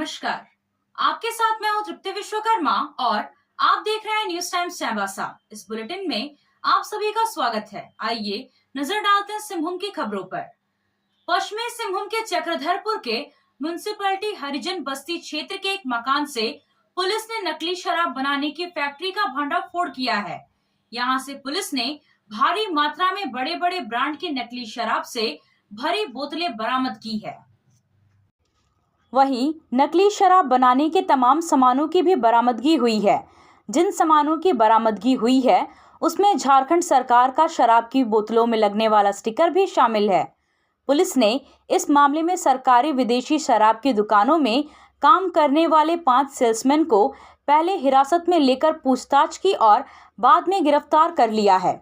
नमस्कार। आपके साथ मैं हूं तृप्ति विश्वकर्मा और आप देख रहे हैं न्यूज टाइम्स चाईबासा। इस बुलेटिन में आप सभी का स्वागत है। आइए नजर डालते हैं सिंहभूम की खबरों पर। पश्चिमी सिंहभूम के चक्रधरपुर के म्युनिसिपैलिटी हरिजन बस्ती क्षेत्र के एक मकान से पुलिस ने नकली शराब बनाने की फैक्ट्री का भंडाफोड़ किया है। यहां से पुलिस ने भारी मात्रा में बड़े बड़े ब्रांड की नकली शराब से भरी बोतलें बरामद की है। वहीं नकली शराब बनाने के तमाम सामानों की भी बरामदगी हुई है। जिन सामानों की बरामदगी हुई है उसमें झारखंड सरकार का शराब की बोतलों में लगने वाला स्टिकर भी शामिल है। पुलिस ने इस मामले में सरकारी विदेशी शराब की दुकानों में काम करने वाले 5 सेल्समैन को पहले हिरासत में लेकर पूछताछ की और बाद में गिरफ्तार कर लिया है।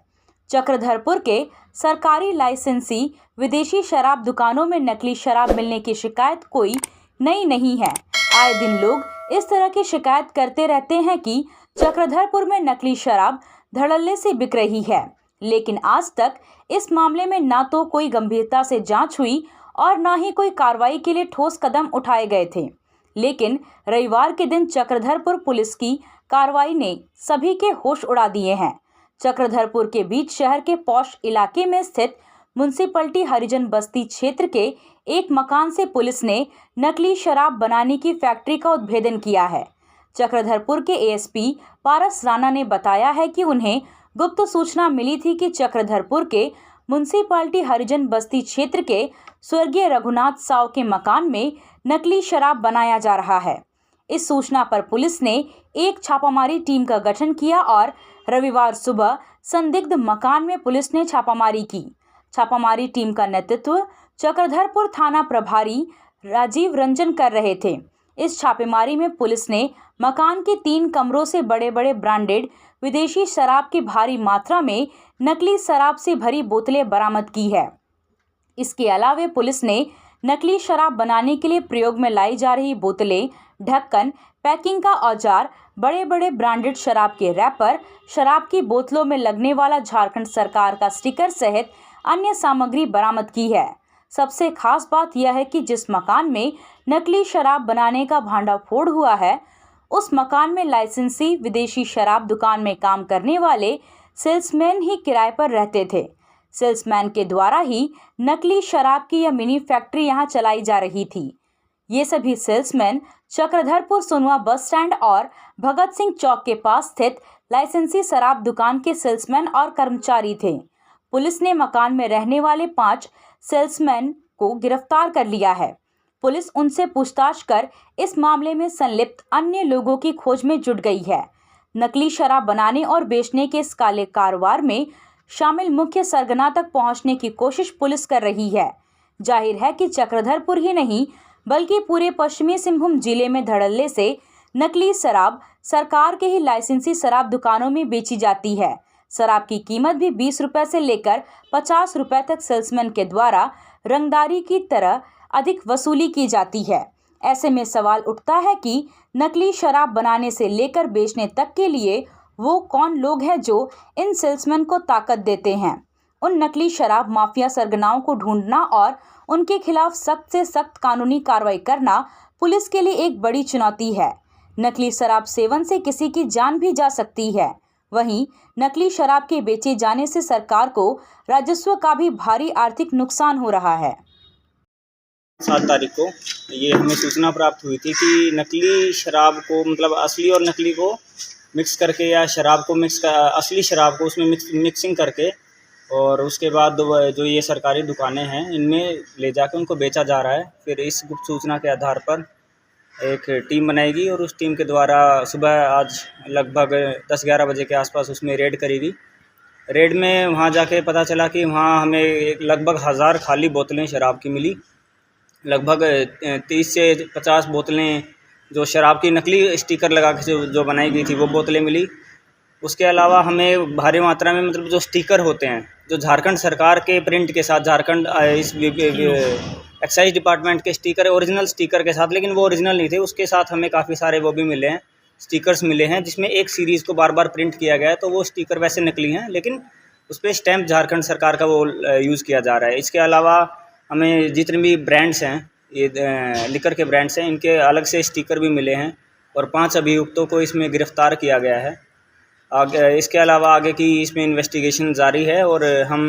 चक्रधरपुर के सरकारी लाइसेंसी विदेशी शराब दुकानों में नकली शराब मिलने की शिकायत कोई नई नहीं है। आए दिन लोग इस तरह की शिकायत करते रहते हैं कि चक्रधरपुर में नकली शराब धड़ल्ले से बिक रही है, लेकिन आज तक इस मामले में ना तो कोई गंभीरता से जांच हुई और ना ही कोई कार्रवाई के लिए ठोस कदम उठाए गए थे। लेकिन रविवार के दिन चक्रधरपुर पुलिस की कार्रवाई ने सभी के होश उड़ा दिए हैं। चक्रधरपुर के बीच शहर के पौष इलाके में स्थित म्युनिसिपैलिटी हरिजन बस्ती क्षेत्र के एक मकान से पुलिस ने नकली शराब बनाने की फैक्ट्री का उद्भेदन किया है। चक्रधरपुर के एएसपी पारस राणा ने बताया है कि उन्हें गुप्त सूचना मिली थी कि चक्रधरपुर के म्युनिसिपैलिटी हरिजन बस्ती क्षेत्र के स्वर्गीय रघुनाथ साव के मकान में नकली शराब बनाया जा रहा है। इस सूचना पर पुलिस ने एक छापामारी टीम का गठन किया और रविवार सुबह संदिग्ध मकान में पुलिस ने छापामारी की। छापामारी टीम का नेतृत्व चक्रधरपुर थाना प्रभारी राजीव रंजन कर रहे थे। इस छापेमारी में पुलिस ने मकान के 3 कमरों से बड़े बड़े ब्रांडेड विदेशी शराब की भारी मात्रा में नकली शराब से भरी बोतलें बरामद की है। इसके अलावा पुलिस ने नकली शराब बनाने के लिए प्रयोग में लाई जा रही बोतलें, ढक्कन, पैकिंग का औजार, बड़े बड़े ब्रांडेड शराब के रैपर, शराब की बोतलों में लगने वाला झारखंड सरकार का स्टिकर सहित अन्य सामग्री बरामद की है। सबसे खास बात यह है कि जिस मकान में नकली शराब बनाने का भांडाफोड़ हुआ है उस मकान में लाइसेंसी विदेशी शराब दुकान में काम करने वाले सेल्समैन ही किराए पर रहते थे। सेल्समैन के द्वारा ही नकली शराब की यह मिनी फैक्ट्री यहां चलाई जा रही थी। ये सभी salesman Chakradharpur Sonua bus stand और भगत सिंह चौक के पास स्थित लाइसेंसी शराब दुकान के सेल्समैन और कर्मचारी थे। पुलिस ने मकान में रहने वाले 5 सेल्समैन को गिरफ्तार कर लिया है। पुलिस उनसे पूछताछ कर इस मामले में संलिप्त अन्य लोगों की खोज में जुट गई है। नकली शराब बनाने और बेचने के इस काले कारोबार में शामिल मुख्य सरगना तक पहुंचने की कोशिश पुलिस कर रही है। जाहिर है कि चक्रधरपुर ही नहीं बल्कि पूरे पश्चिमी सिंहभूम जिले में धड़ल्ले से नकली शराब सरकार के ही लाइसेंसी शराब दुकानों में बेची जाती है। शराब की कीमत भी 20 रुपए से लेकर 50 रुपए तक सेल्समैन के द्वारा रंगदारी की तरह अधिक वसूली की जाती है। ऐसे में सवाल उठता है कि नकली शराब बनाने से लेकर बेचने तक के लिए वो कौन लोग हैं जो इन सेल्समैन को ताकत देते हैं। उन नकली शराब माफिया सरगनाओं को ढूंढना और उनके खिलाफ सख्त से सख्त कानूनी कार्रवाई करना पुलिस के लिए एक बड़ी चुनौती है। नकली शराब सेवन से किसी की जान भी जा सकती है। वहीं नकली शराब के बेचे जाने से सरकार को राजस्व का भी भारी आर्थिक नुकसान हो रहा है। 7 तारीख को ये हमें सूचना प्राप्त हुई थी कि नकली शराब को मतलब असली और नकली को मिक्स करके या शराब को असली शराब को उसमें मिक्सिंग करके और उसके बाद जो ये सरकारी दुकानें हैं इनमें ले जाकर उनको बेचा जा रहा है। फिर इस गुप्त सूचना के आधार पर एक टीम बनाएगी और उस टीम के द्वारा सुबह आज लगभग 10-11 बजे के आसपास उसमें रेड करेगी। रेड में वहाँ जाके पता चला कि वहाँ हमें लगभग 1000 खाली बोतलें शराब की मिली। लगभग 30 से 50 बोतलें जो शराब की नकली स्टिकर लगा के जो बनाई गई थी वो बोतलें मिली। उसके अलावा हमें भारी मात्रा में मतलब जो स्टिकर होते हैं जो झारखंड सरकार के प्रिंट के साथ झारखंड इस एक्साइज डिपार्टमेंट के स्टिकर ओरिजिनल स्टिकर के साथ, लेकिन वो ओरिजिनल नहीं थे, उसके साथ हमें काफ़ी सारे वो भी मिले हैं स्टिकर्स मिले हैं जिसमें एक सीरीज़ को बार बार प्रिंट किया गया है। तो वो स्टिकर वैसे नकली हैं लेकिन उस पर स्टैम्प झारखंड सरकार का वो यूज़ किया जा रहा है। इसके अलावा हमें जितने भी ब्रांड्स हैं ये लिकर के ब्रांड्स हैं, इनके अलग से स्टिकर भी मिले हैं और 5 अभियुक्तों को इसमें गिरफ्तार किया गया है। आगे इसके अलावा आगे की इसमें इन्वेस्टिगेशन जारी है और हम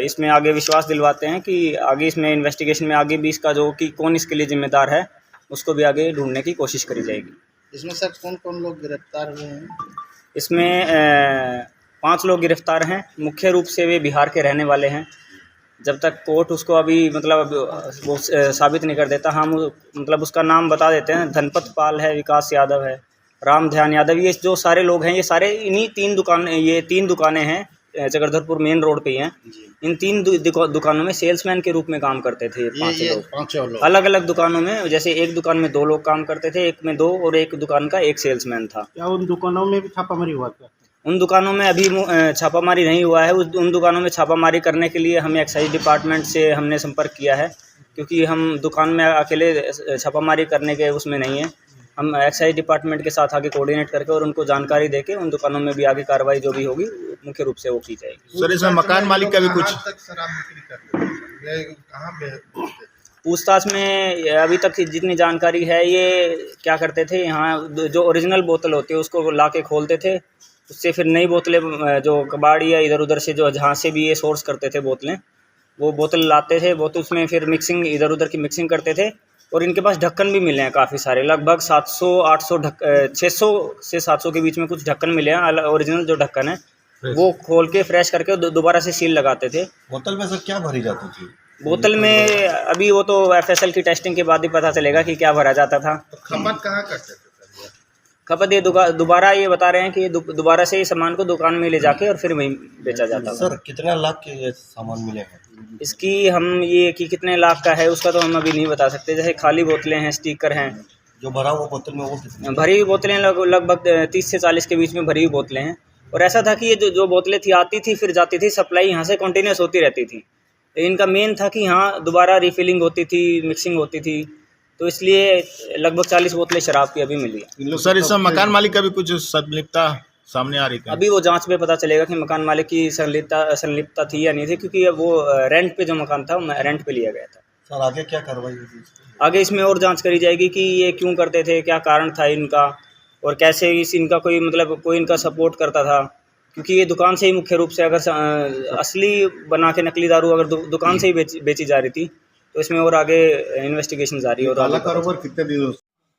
इसमें आगे विश्वास दिलवाते हैं कि आगे इसमें इन्वेस्टिगेशन में आगे भी इसका जो कि कौन इसके लिए जिम्मेदार है उसको भी आगे ढूंढने की कोशिश करी जाएगी। इसमें सर कौन कौन लोग गिरफ्तार हुए हैं? इसमें 5 लोग गिरफ्तार हैं। मुख्य रूप से वे बिहार के रहने वाले हैं। जब तक कोर्ट उसको अभी मतलब वो साबित नहीं कर देता, हम मतलब उसका नाम बता देते हैं। धनपत पाल है, विकास यादव है, राम ध्यान यादव, ये जो सारे लोग हैं ये सारे इन्हीं 3 दुकानें हैं चक्रधरपुर मेन रोड पे ही हैं। इन 3 दुकानों में सेल्समैन के रूप में काम करते थे ये 5 लोग। अलग अलग दुकानों में, जैसे एक दुकान में 2 लोग काम करते थे, एक में 2 और एक दुकान का 1 सेल्समैन था। क्या उन दुकानों में भी छापामारी हुआ था? उन दुकानों में अभी छापामारी नहीं हुआ है। उन दुकानों में छापामारी करने के लिए हमें एक्साइज डिपार्टमेंट से हमने संपर्क किया है, क्योंकि हम दुकान में अकेले छापामारी करने के उसमें नहीं है। हम एक्साइज डिपार्टमेंट के साथ आगे कोऑर्डिनेट करके और उनको जानकारी देके उन दुकानों में भी आगे कार्रवाई जो भी होगी मुख्य रूप से वो की जाएगी। सर इसमें मकान मालिक का भी कुछ पूछताछ में अभी तक जितनी जानकारी है, ये क्या करते थे, यहाँ जो ओरिजिनल बोतल होती है उसको ला के खोलते थे, उससे फिर नई बोतलें जो कबाड़ी या इधर उधर से जो जहाँ से भी ये सोर्स करते थे बोतलें, वो बोतल लाते थे, बोतल उसमें फिर मिक्सिंग इधर उधर की मिक्सिंग करते थे। और इनके पास ढक्कन भी मिले हैं काफ़ी सारे, लगभग 600 से 700 के बीच में कुछ ढक्कन मिले हैं। ओरिजिनल जो ढक्कन है वो खोल के फ्रेश करके दोबारा से सील लगाते थे। बोतल में सर क्या भरी जाती थी? बोतल में अभी वो तो FSL की टेस्टिंग के बाद ही पता चलेगा कि क्या भरा जाता था। तो खपत कहाँ करते थे? खपत ये दोबारा ये बता रहे हैं कि दोबारा से ये सामान को दुकान में ले जाके और फिर वहीं बेचा जाता था। सर कितना लाख के ये सामान मिले हैं? इसकी हम ये कि कितने लाख का है उसका तो हम अभी नहीं बता सकते। जैसे खाली बोतलें हैं, स्टिकर हैं, जो भरा हुआ बोतल में वो कितनी? भरी हुई बोतलें लगभग 30 से 40 के बीच में भरी हुई बोतलें हैं। और ऐसा था कि ये जो बोतलें थी आती थी फिर जाती थी, सप्लाई यहाँ से कंटिन्यूस होती रहती थी। इनका मेन था कि यहाँ दोबारा रिफिलिंग होती थी, मिक्सिंग होती थी, तो इसलिए लगभग 40 बोतलें शराब की अभी मिली है। सर इसमें मकान मालिक का भी कुछ संलिप्तता सामने आ रही है? अभी वो जांच में पता चलेगा कि मकान मालिक की संलिप्तता थी या नहीं थी, क्योंकि वो रेंट पे जो मकान था वो रेंट पे लिया गया था। सर आगे क्या कार्रवाई होगी? आगे इसमें और जांच करी जाएगी कि ये क्यों करते थे, क्या कारण था इनका, और कैसे इनका कोई मतलब कोई इनका सपोर्ट करता था। क्योंकि ये दुकान से ही मुख्य रूप से अगर असली बना के नकली दारू अगर दुकान से ही बेची जा रही थी, तो इसमें और आगे इन्वेस्टिगेशन जारी है। और कारोबार कितने दिनों?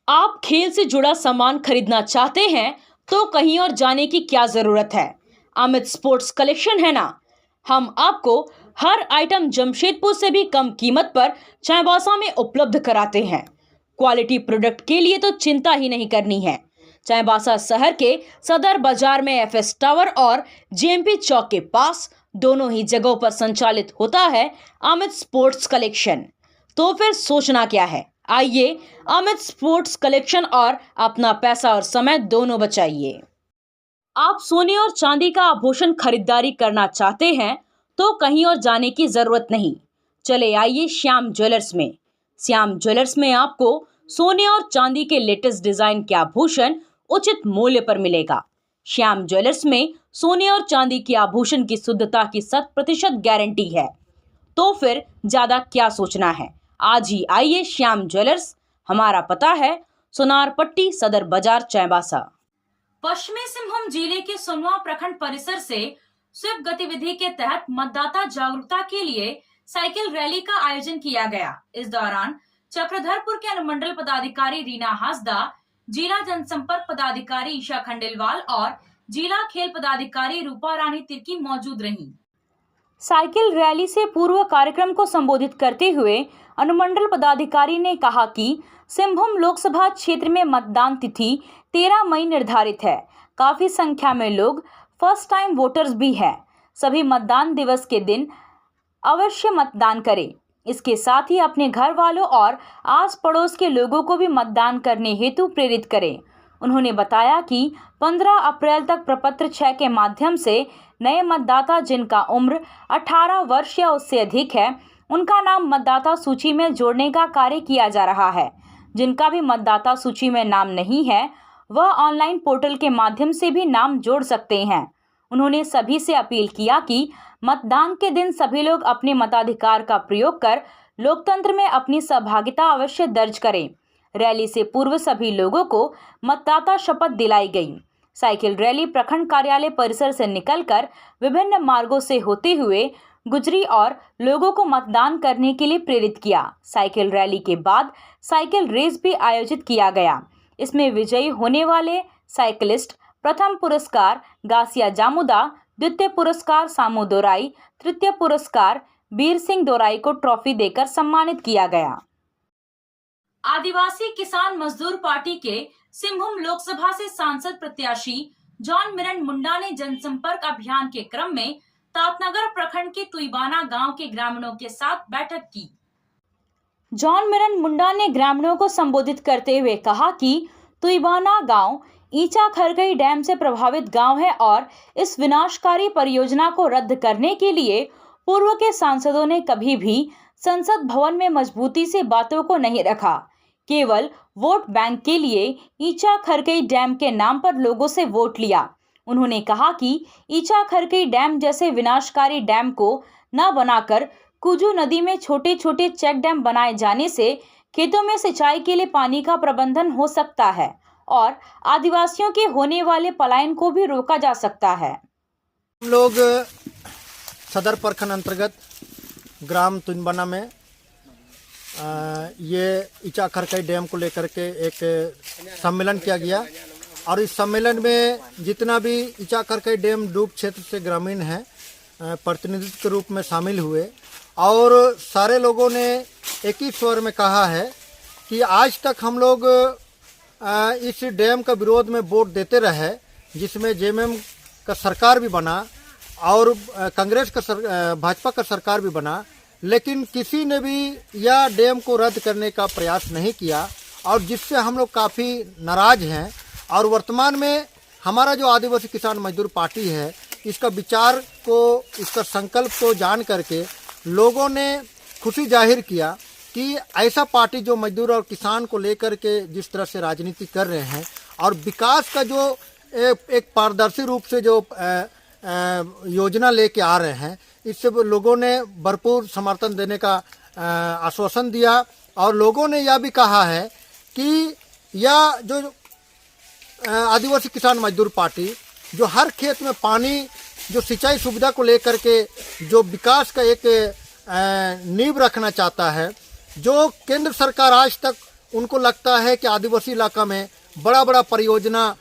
आप खेल से जुड़ा सामान खरीदना चाहते हैं तो कहीं और जाने की क्या जरूरत है? अमित स्पोर्ट्स कलेक्शन है ना। हम आपको हर आइटम जमशेदपुर से भी कम कीमत पर चाईबासा में उपलब्ध कराते हैं। क्वालिटी प्रोडक्ट के लिए तो चिंता ही नहीं करनी है। चाईबासा शहर के सदर बाजार में FS टावर और JMP चौक के पास दोनों ही जगहों पर संचालित होता है अमित स्पोर्ट्स कलेक्शन। तो फिर सोचना क्या है, आइए अमित स्पोर्ट्स कलेक्शन और अपना पैसा और समय दोनों बचाइए। आप सोने और चांदी का आभूषण खरीदारी करना चाहते हैं तो कहीं और जाने की जरूरत नहीं, चले आइए श्याम ज्वेलर्स में। श्याम ज्वेलर्स में आपको सोने और चांदी के लेटेस्ट डिजाइन के आभूषण उचित मूल्य पर मिलेगा। श्याम ज्वेलर्स में सोने और चांदी के आभूषण की शुद्धता की 100% गारंटी है। तो फिर ज्यादा क्या सोचना है, आज ही आइए श्याम ज्वेलर्स। हमारा पता है सोनारपट्टी सदर बाजार चाईबासा। पश्चिमी सिंहभूम जिले के सोनवा प्रखंड परिसर से स्वीप गतिविधि के तहत मतदाता जागरूकता के लिए साइकिल रैली का आयोजन किया गया। इस दौरान चक्रधरपुर के अनुमंडल पदाधिकारी रीना हासदा, जिला जनसंपर्क पदाधिकारी ईशा खंडेलवाल और जिला खेल पदाधिकारी रूपा रानी तिर्की मौजूद रहीं। साइकिल रैली से पूर्व कार्यक्रम को संबोधित करते हुए अनुमंडल पदाधिकारी ने कहा कि सिंहभूम लोकसभा क्षेत्र में मतदान तिथि 13 मई निर्धारित है। काफी संख्या में लोग फर्स्ट टाइम वोटर्स भी हैं। सभी मतदान दिवस के दिन अवश्य मतदान करें। इसके साथ ही अपने घर वालों और आस पड़ोस के लोगों को भी मतदान करने हेतु प्रेरित करें। उन्होंने बताया कि 15 अप्रैल तक प्रपत्र 6 के माध्यम से नए मतदाता जिनका उम्र 18 वर्ष या उससे अधिक है, उनका नाम मतदाता सूची में जोड़ने का कार्य किया जा रहा है। जिनका भी मतदाता सूची में नाम नहीं है, वह ऑनलाइन पोर्टल के माध्यम से भी नाम जोड़ सकते हैं। उन्होंने सभी से अपील किया कि मतदान के दिन सभी लोग अपने मताधिकार का प्रयोग कर लोकतंत्र में अपनी सहभागिता अवश्य दर्ज करें। रैली से पूर्व सभी लोगों को मतदाता शपथ दिलाई गई। साइकिल रैली प्रखंड कार्यालय परिसर से निकलकर विभिन्न मार्गों से होते हुए गुजरी और लोगों को मतदान करने के लिए प्रेरित किया। साइकिल रैली के बाद साइकिल रेस भी आयोजित किया गया। इसमें विजयी होने वाले साइकिलिस्ट प्रथम पुरस्कार गासिया जामुदा, द्वितीय पुरस्कार सामू दोराई, तृतीय पुरस्कार बीर सिंह दोराई को ट्रॉफी देकर सम्मानित किया गया। आदिवासी किसान मजदूर पार्टी के सिंहभूम लोकसभा से सांसद प्रत्याशी जॉन मिरन मुंडा ने जनसंपर्क अभियान के क्रम में तातनगर प्रखंड के तुईबाना गांव के ग्रामीणों के साथ बैठक की। जॉन मिरन मुंडा ने ग्रामीणों को संबोधित करते हुए कहा कि तुईबाना गांव ईचा खरगई डैम से प्रभावित गांव है और इस विनाशकारी परियोजना को रद्द करने के लिए पूर्व के सांसदों ने कभी भी संसद भवन में मजबूती से बातों को नहीं रखा। केवल वोट बैंक के लिए ईचा खरगई डैम के नाम पर लोगों से वोट लिया। उन्होंने कहा कि ईचा खरगई डैम जैसे विनाशकारी डैम को न बनाकर कुजू नदी में छोटे छोटे चेक डैम बनाए जाने से खेतों में सिंचाई के लिए पानी का प्रबंधन हो सकता है और आदिवासियों के होने वाले पलायन को भी रोका जा सकता है। हम लोग सदर प्रखंड अंतर्गत ग्राम तुनबना में ये ईचा खरकई डैम को लेकर के एक सम्मेलन किया गया और इस सम्मेलन में जितना भी ईचा खरकई डैम डूब क्षेत्र से ग्रामीण हैं प्रतिनिधित्व के रूप में शामिल हुए और सारे लोगों ने एक ही स्वर में कहा है कि आज तक हम लोग इस डैम का विरोध में वोट देते रहे, जिसमें जेएमएम का सरकार भी बना और कांग्रेस का भाजपा का सरकार भी बना, लेकिन किसी ने भी यह डैम को रद्द करने का प्रयास नहीं किया और जिससे हम लोग काफ़ी नाराज हैं। और वर्तमान में हमारा जो आदिवासी किसान मजदूर पार्टी है, इसका विचार को, इसका संकल्प को जान करके लोगों ने खुशी जाहिर किया कि ऐसा पार्टी जो मजदूर और किसान को लेकर के जिस तरह से राजनीति कर रहे हैं और विकास का जो एक पारदर्शी रूप से जो योजना लेके आ रहे हैं, इससे लोगों ने भरपूर समर्थन देने का आश्वासन दिया और लोगों ने यह भी कहा है कि यह जो आदिवासी किसान मजदूर पार्टी जो हर खेत में पानी, जो सिंचाई सुविधा को लेकर के जो विकास का एक नींव रखना चाहता है, जो केंद्र सरकार आज तक उनको लगता है कि आदिवासी इलाका में बड़ा बड़ा परियोजना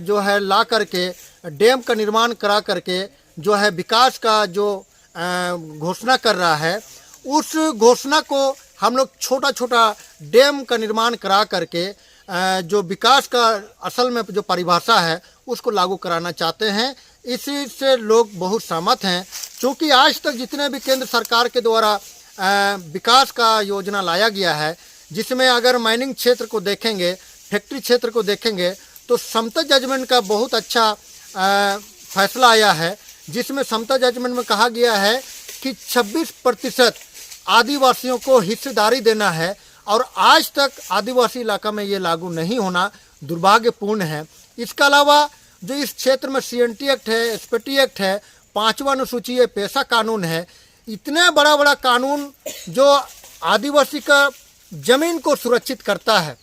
जो है ला करके डैम का निर्माण करा करके जो है विकास का जो घोषणा कर रहा है, उस घोषणा को हम लोग छोटा छोटा डैम का निर्माण करा करके जो विकास का असल में जो परिभाषा है उसको लागू कराना चाहते हैं। इसी से लोग बहुत सहमत हैं, क्योंकि आज तक जितने भी केंद्र सरकार के द्वारा विकास का योजना लाया गया है, जिसमें अगर माइनिंग क्षेत्र को देखेंगे, फैक्ट्री क्षेत्र को देखेंगे, तो समता जजमेंट का बहुत अच्छा फैसला आया है, जिसमें समता जजमेंट में कहा गया है कि 26% आदिवासियों को हिस्सेदारी देना है और आज तक आदिवासी इलाका में ये लागू नहीं होना दुर्भाग्यपूर्ण है। इसके अलावा जो इस क्षेत्र में CNT एक्ट है, एसपीटी एक्ट है, 5वां अनुसूची है, पेशा कानून है, इतने बड़ा बड़ा कानून जो आदिवासी का जमीन को सुरक्षित करता है,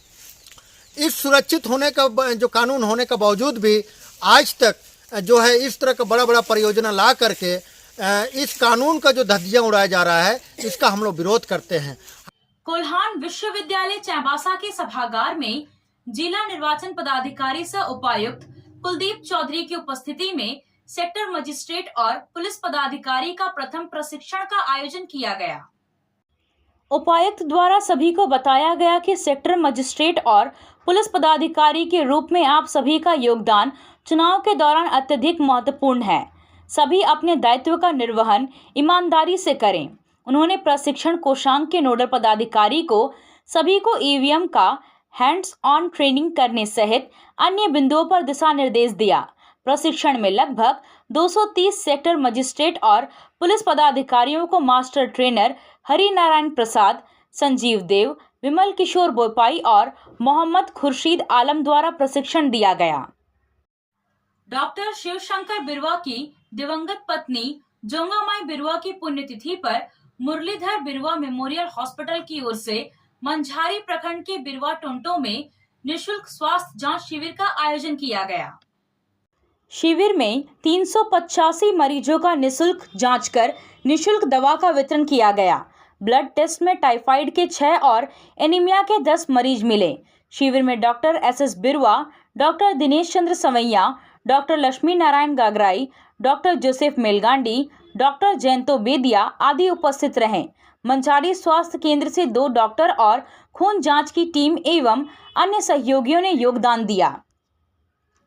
इस सुरक्षित होने का जो कानून होने के बावजूद भी आज तक जो है इस तरह का बड़ा बड़ा परियोजना ला करके इस कानून का जो धज्जियां उड़ाया जा रहा है, इसका हम लोग विरोध करते हैं। कोल्हान विश्वविद्यालय चाईबासा के सभागार में जिला निर्वाचन पदाधिकारी सह उपायुक्त कुलदीप चौधरी की उपस्थिति में सेक्टर मजिस्ट्रेट और पुलिस पदाधिकारी का प्रथम प्रशिक्षण का आयोजन किया गया। उपायुक्त द्वारा सभी को बताया गया कि सेक्टर मजिस्ट्रेट और पुलिस पदाधिकारी के रूप में आप सभी का योगदान चुनाव के दौरान अत्यधिक महत्वपूर्ण है। सभी अपने दायित्व का निर्वहन ईमानदारी से करें। उन्होंने प्रशिक्षण कोषांग के नोडल पदाधिकारी को सभी को ईवीएम का हैंड्स ऑन ट्रेनिंग करने सहित अन्य बिंदुओं पर दिशा निर्देश दिया। प्रशिक्षण में लगभग 230 सेक्टर मजिस्ट्रेट और पुलिस पदाधिकारियों को मास्टर ट्रेनर हरि नारायण प्रसाद, संजीव देव, विमल किशोर बोपाई और मोहम्मद खुर्शीद आलम द्वारा प्रशिक्षण दिया गया। डॉक्टर शिवशंकर बिरुआ की दिवंगत पत्नी जोंगामाई बिरुआ की पुण्यतिथि पर मुरलीधर बिरवा मेमोरियल हॉस्पिटल की ओर से मंझारी प्रखंड के बिरवा टोंटो में निशुल्क स्वास्थ्य जांच शिविर का आयोजन किया गया। शिविर में 385 मरीजों का निशुल्क जांच कर निशुल्क दवा का वितरण किया गया। ब्लड टेस्ट में टाइफाइड के 6 और एनीमिया के 10 मरीज मिले। शिविर में doctor S Birwa, doctor Dinesh Chandra Savaiya, doctor Lakshmi Narayan Gagrai, doctor Joseph Melgandi, doctor Jayanto Bediya आदि उपस्थित रहे। मंझारी स्वास्थ्य केंद्र से 2 डॉक्टर और खून जांच की टीम एवं अन्य सहयोगियों ने योगदान दिया।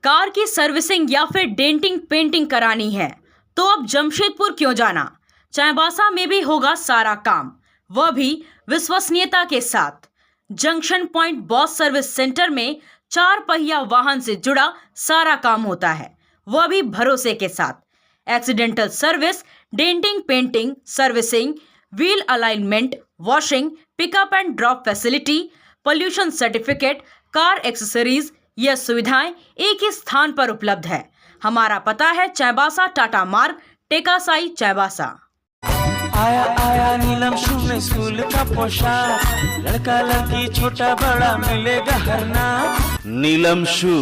कार की सर्विसिंग या फिर डेंटिंग पेंटिंग करानी है तो अब जमशेदपुर क्यों जाना, चाईबासा में भी होगा सारा काम, वह भी विश्वसनीयता के साथ। Junction point boss service centre में 4 पहिया वाहन से जुड़ा सारा काम होता है, वह भी भरोसे के साथ। Accidental service, denting painting, servicing, wheel alignment, washing, pickup and drop facility, pollution certificate, car accessories, यह सुविधाएं एक ही स्थान पर उपलब्ध है। हमारा पता है चाईबासा टाटा मार्ग, टेकासाई, चाईबासा। आया आया नीलम शू में स्कूल का पोशाक, लड़का लड़की छोटा बड़ा मिलेगा हर नाम। नीलम शू,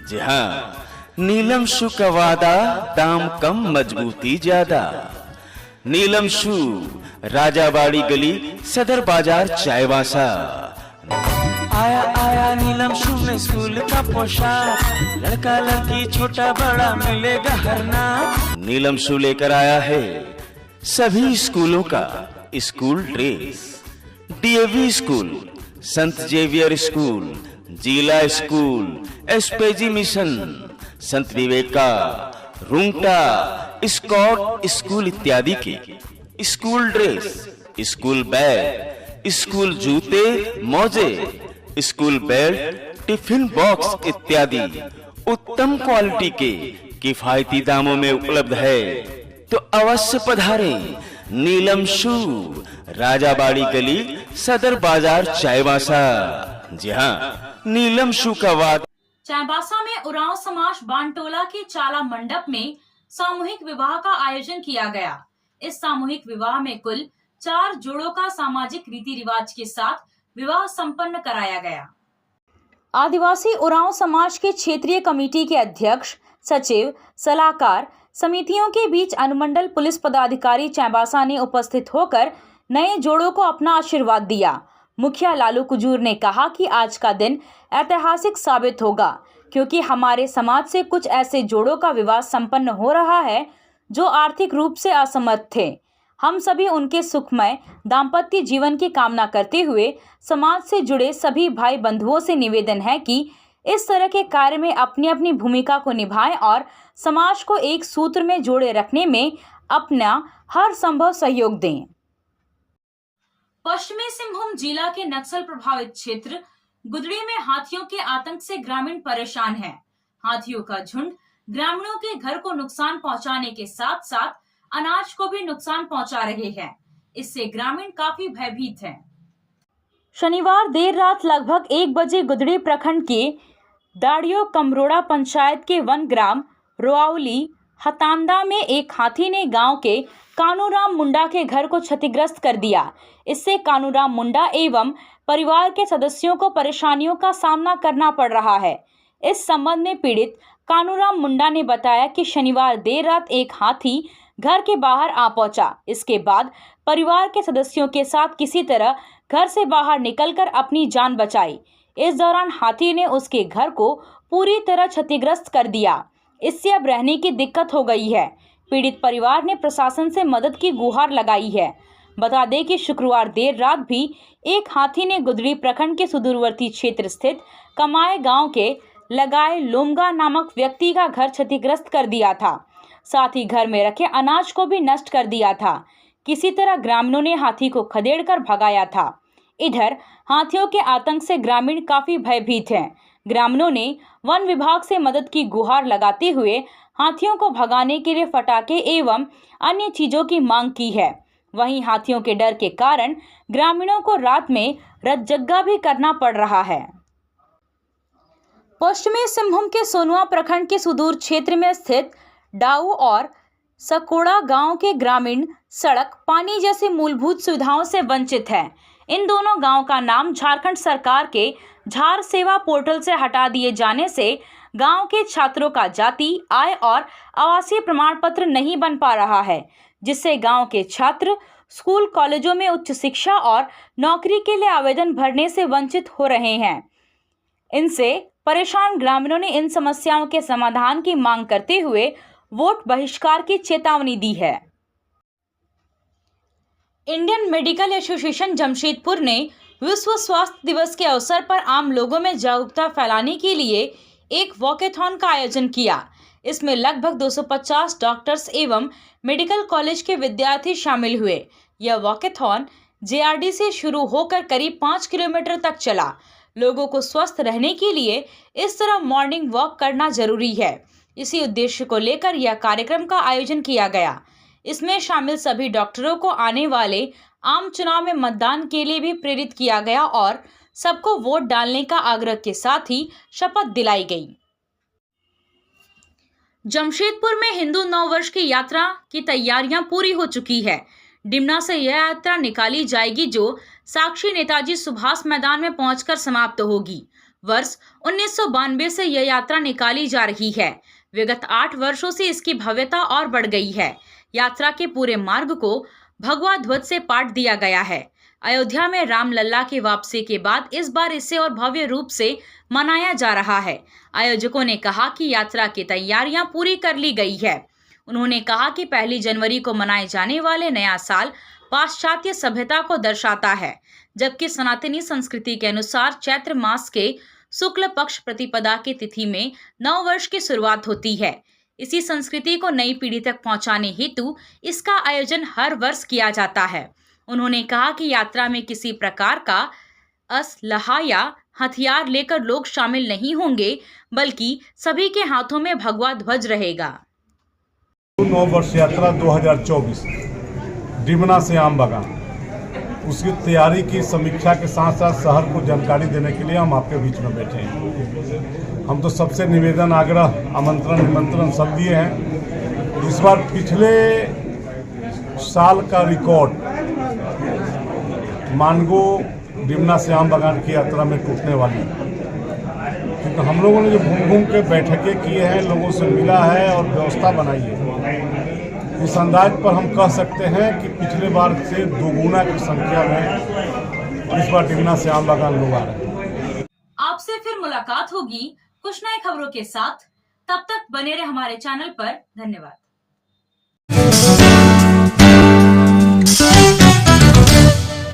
जी हाँ, नीलम शू का वादा, दाम कम मजबूती ज्यादा। नीलम शू, राजाबाड़ी गली, सदर बाजार, चाईबासा। आया आया नीलम शू में स्कूल का पोशाक, लड़का लड़की छोटा बड़ा मिलेगा हर नाम। नीलम शू लेकर आया है सभी स्कूलों का स्कूल ड्रेस। डीएवी स्कूल, संत जेवियर स्कूल, जिला स्कूल, एसपीजी मिशन, संत विवेका, रुंगटा, स्कॉट स्कूल इत्यादि के school dress, school bag, school जूते, मोजे, स्कूल बेल्ट, टिफिन बॉक्स इत्यादि उत्तम क्वालिटी के किफायती दामों में उपलब्ध है, तो अवश्य पधारें। नीलम शू, राजाबाड़ी गली, सदर बाजार, चाईबासा। जी हाँ, नीलम शू का वाद। चाईबासा में उरांव समाज बानटोला के चाला मंडप में सामूहिक विवाह का आयोजन किया गया। इस सामूहिक विवाह में कुल 4 जोड़ों का सामाजिक रीति रिवाज के साथ विवाह संपन्न कराया गया। आदिवासी उरांव समाज के क्षेत्रीय कमेटी के अध्यक्ष, सचिव, सलाहकार समितियों के बीच अनुमंडल पुलिस पदाधिकारी चाईबासा ने उपस्थित होकर नए जोड़ों को अपना आशीर्वाद दिया। मुखिया लालू कुजूर ने कहा कि आज का दिन ऐतिहासिक साबित होगा क्योंकि हमारे समाज से कुछ ऐसे जोड़ों का विवाह संपन्न हो रहा है जो आर्थिक रूप से असमर्थ थे। हम सभी उनके सुखमय दाम्पत्य जीवन की कामना करते हुए समाज से जुड़े सभी भाई बंधुओं से निवेदन है कि इस तरह के कार्य में अपनी अपनी भूमिका को निभाएं और समाज को एक सूत्र में जोड़े रखने में अपना हर संभव सहयोग दें। पश्चिमी सिंहभूम जिला के नक्सल प्रभावित क्षेत्र गुदड़ी में हाथियों के आतंक से ग्रामीण परेशान हैं। हाथियों का झुंड ग्रामीणों के घर को नुकसान पहुंचाने के साथ साथ अनाज को भी नुकसान पहुंचा रहे हैं। इससे ग्रामीण काफी भयभीत हैं। शनिवार देर रात लगभग 1 बजे गुदड़ी प्रखंड के दाड़ियो कमरोड़ा पंचायत के वन ग्राम रोआवली हतांदा में एक हाथी ने गांव के कानूराम मुंडा के घर को क्षतिग्रस्त कर दिया। इससे कानूराम मुंडा एवं परिवार के सदस्यों को परेशानियों का सामना करना पड़ रहा है। इस संबंध में पीड़ित कानूराम मुंडा ने बताया कि शनिवार देर रात एक हाथी घर के बाहर आ पहुंचा। इसके बाद परिवार के सदस्यों के साथ किसी तरह घर से बाहर निकलकर अपनी जान बचाई। इस दौरान हाथी ने उसके घर को पूरी तरह क्षतिग्रस्त कर दिया। इससे अब रहने की दिक्कत हो गई है। पीड़ित परिवार ने प्रशासन से मदद की गुहार लगाई है। बता दें कि शुक्रवार देर रात भी एक हाथी ने गुदड़ी प्रखंड के सुदूरवर्ती क्षेत्र स्थित कमाए गांव के लगाए लोमगा नामक व्यक्ति का घर क्षतिग्रस्त कर दिया था। साथ ही घर में रखे अनाज को भी नष्ट कर दिया था। किसी तरह ग्रामीणों ने हाथी को खदेड़कर भगाया था। इधर हाथियों के आतंक से ग्रामीण काफी भयभीत हैं। ग्रामीणों ने वन विभाग से मदद की गुहार लगाते हुए हाथियों को भगाने के लिए पटाखे एवं अन्य चीजों की मांग की है। वहीं हाथियों के डर के कारण ग्रामीणों को रात में रतजग्गा भी करना पड़ रहा है। पश्चिमी सिंहभूम के सोनुआ प्रखंड के सुदूर क्षेत्र में स्थित डाऊ और सकोड़ा गांव के ग्रामीण सड़क, पानी जैसी मूलभूत सुविधाओं से वंचित हैं। इन दोनों गांव का नाम झारखंड सरकार के झार सेवा पोर्टल से हटा दिए जाने से गांव के छात्रों का जाति, आय और आवासीय प्रमाण पत्र नहीं बन पा रहा है, जिससे गांव के छात्र स्कूल, कॉलेजों में उच्च शिक्षा और नौकरी के लिए आवेदन भरने से वंचित हो रहे हैं। इनसे परेशान ग्रामीणों ने इन समस्याओं के समाधान की मांग करते हुए वोट बहिष्कार की चेतावनी दी है। इंडियन मेडिकल एसोसिएशन जमशेदपुर ने विश्व स्वास्थ्य दिवस के अवसर पर आम लोगों में जागरूकता फैलाने के लिए एक वॉकेथॉन का आयोजन किया। इसमें लगभग 250 डॉक्टर्स एवं मेडिकल कॉलेज के विद्यार्थी शामिल हुए। यह वॉकेथॉन जेआरडी से शुरू होकर करीब 5 किलोमीटर तक चला। लोगों को स्वस्थ रहने के लिए इस तरह मॉर्निंग वॉक करना जरूरी है। इसी उद्देश्य को लेकर यह कार्यक्रम का आयोजन किया गया। इसमें शामिल सभी डॉक्टरों को आने वाले आम चुनाव में मतदान के लिए भी प्रेरित किया गया और सबको वोट डालने का आग्रह के साथ ही शपथ दिलाई गई। जमशेदपुर में हिंदू नववर्ष की यात्रा की तैयारियां पूरी हो चुकी है। डिमना से यह यात्रा निकाली जाएगी जो साक्षी नेताजी सुभाष मैदान में पहुंचकर समाप्त होगी। वर्ष 1992 से यह यात्रा निकाली जा रही है। विगत 8 वर्षों से इसकी भव्यता और बढ़ गई है। यात्रा के पूरे मार्ग को भगवा ध्वज से पाट दिया गया है। अयोध्या में रामलल्ला की वापसी के बाद इस बार इसे और भव्य रूप से मनाया जा रहा है। आयोजकों ने कहा कि यात्रा की तैयारियां पूरी कर ली गई है। उन्होंने कहा कि 1 जनवरी को मनाए जाने वाले नया साल पाश्चात्य सभ्यता को दर्शाता है, जबकि सनातनी संस्कृति के अनुसार चैत्र मास के शुक्ल पक्ष प्रतिपदा की तिथि में नव वर्ष की शुरुआत होती है। इसी संस्कृति को नई पीढ़ी तक पहुंचाने हेतु इसका आयोजन हर वर्ष किया जाता है। उन्होंने कहा कि यात्रा में किसी प्रकार का असलहा या हथियार लेकर लोग शामिल नहीं होंगे, बल्कि सभी के हाथों में भगवा ध्वज रहेगा। नव वर्ष यात्रा 2024 डिमना से आम बागान, उसकी तैयारी की समीक्षा के साथ साथ शहर को जानकारी देने के लिए हम आपके बीच में बैठे हैं। हम तो सबसे निवेदन, आग्रह, आमंत्रण, निमंत्रण सब दिए हैं। इस बार पिछले साल का रिकॉर्ड मानगो डिमना से आम बागान की यात्रा में टूटने वाली है, क्योंकि हम लोगों ने जो घूम घूम के बैठकें किए हैं, लोगों से मिला है और व्यवस्था बनाई है। इस अंदाज पर हम कह सकते हैं कि पिछले बार से दोगुना की संख्या में इस बार डिमना से आम बागान लोग आ रहे हैं। आपसे फिर मुलाकात होगी कुछ नई खबरों के साथ। तब तक बने रहे हमारे चैनल पर। धन्यवाद।